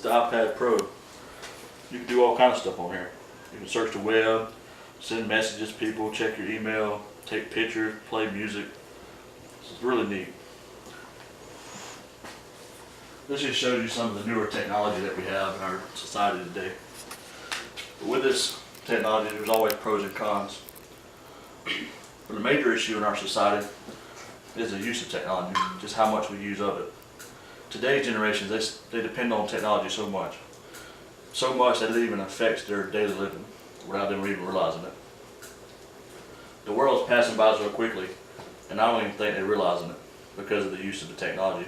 the iPad Pro. You can do all kinds of stuff on here. You can search the web, send messages to people, check your email, take pictures, play music. This is really neat. This just shows you some of the newer technology that we have in our society today. But with this technology, there's always pros and cons. But the major issue in our society is the use of technology, just how much we use of it. Today's generation, they depend on technology so much that it even affects their daily living without them even realizing it. The world's passing by so quickly, and I don't even think they're realizing it because of the use of the technology.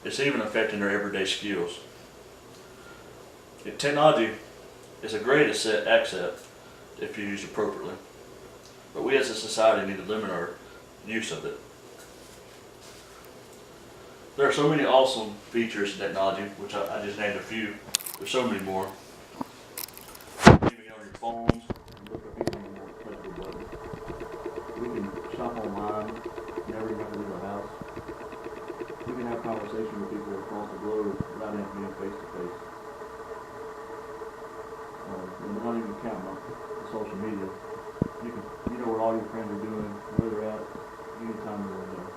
It's even affecting their everyday skills. Technology is a great asset if you use it appropriately, but we as a society need to limit our use of it. There are so many awesome features in technology, which I just named a few. There's so many more. Even on your phones, you look up anything you want to touch the button. We can shop online, never even have to leave our house. We can have conversation with people across the globe without even being face to face. And not even counting on social media. You know where all your friends are doing, where they're at, anytime you want to know.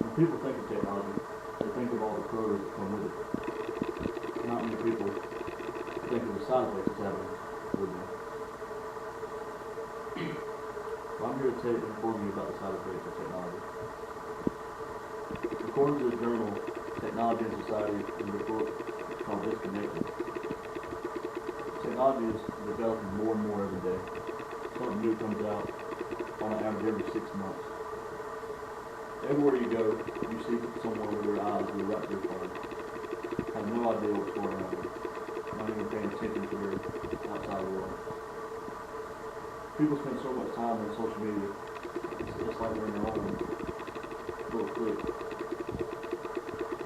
When people think of technology, they think of all the pros that come with it. Not many people think of the side effects it's having with them. So I'm here to inform you about the side effects of technology. According to the journal Technology and Society in the book called Disconnected, technology is developing more and more every day. Something new comes out on an average every 6 months. Everywhere you go, you see someone with their eyes go right to their phone. Have no idea what's going on. Not even paying attention to their outside world. People spend so much time on social media. It's just like they're in their own little clique.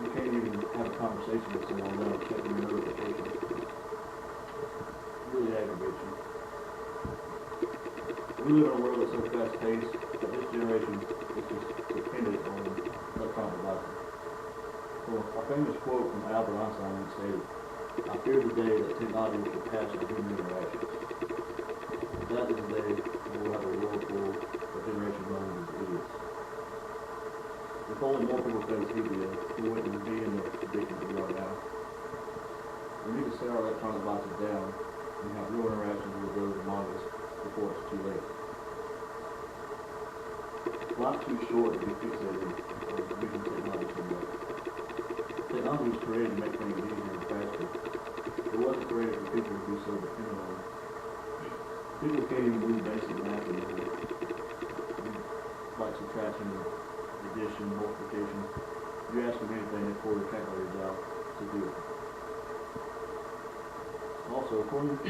You can't even have a conversation with someone without checking your notifications. It really aggravates you. We live in a world that's so fast-paced that this generation is just dependent on electronic devices. So a famous quote from Albert Einstein stated, "I fear the day that technology will surpass our human interactions." That is the day when we'll have a world full of generation known as idiots. If only more people played TV, we wouldn't be in the predicament we are now. We need to set our electronic devices down and have real interactions with those among us before it's too late. Life's too short to be fixated on using technology so much. Technology was created to make things easier and faster. It wasn't created for people to be so dependent on it. People can't even do basic math anymore. Like subtraction, addition, multiplication. You ask them anything, they pull their calculators out to do it. Also, according to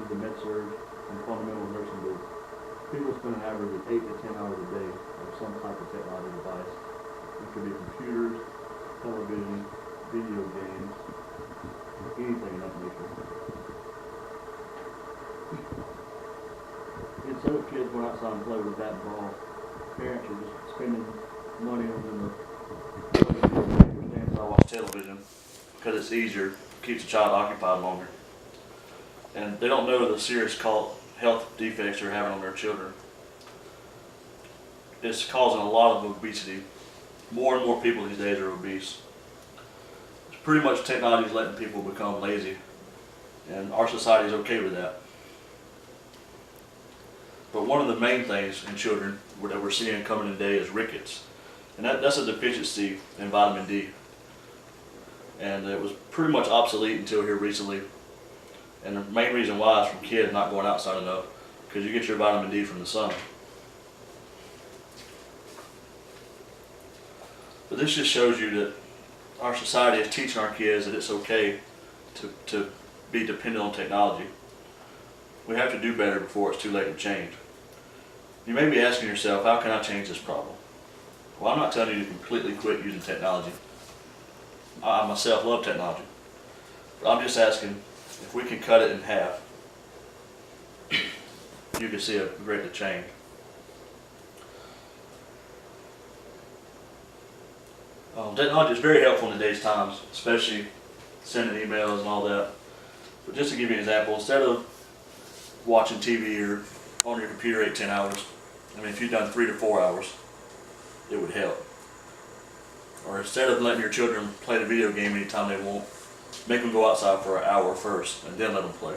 the MedSurg and fundamental nursing book, people spend an average of 8 to 10 hours a day on some type of technology device. It could be computers, television, video games, anything of that nature. Instead of kids going outside and play with a bat and ball, parents are just spending money on them to stand and watch television because it's easier, keeps the child occupied longer. And they don't know the serious health defects they're having on their children. It's causing a lot of obesity. More and more people these days are obese. It's pretty much technology is letting people become lazy, and our society is okay with that. But one of the main things in children that we're seeing coming today is rickets. And that's a deficiency in vitamin D. And it was pretty much obsolete until here recently. And the main reason why is from kids not going outside enough, because you get your vitamin D from the sun. But this just shows you that our society is teaching our kids that it's okay to be dependent on technology. We have to do better before it's too late to change. You may be asking yourself, how can I change this problem? Well, I'm not telling you to completely quit using technology. I myself love technology. But I'm just asking, if we can cut it in half, you can see a great change. Technology is very helpful in today's times, especially sending emails and all that. But just to give you an example, instead of watching TV or on your computer 8-10 hours, I mean, if you've done 3 to 4 hours, it would help. Or instead of letting your children play the video game anytime they want, make them go outside for an hour first and then let them play.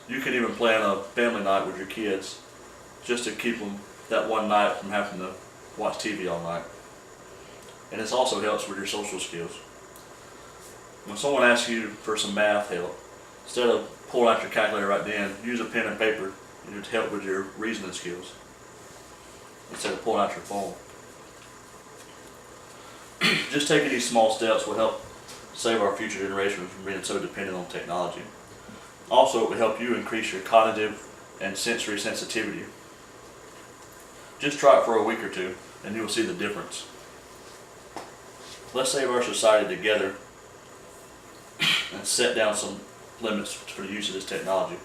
You can even plan a family night with your kids just to keep them that one night from having to watch TV all night. And this also helps with your social skills. When someone asks you for some math help, instead of pulling out your calculator right then, use a pen and paper to help with your reasoning skills instead of pulling out your phone. Just taking these small steps will help save our future generations from being so dependent on technology. Also, it will help you increase your cognitive and sensory sensitivity. Just try it for a week or two and you will see the difference. Let's save our society together and set down some limits for the use of this technology.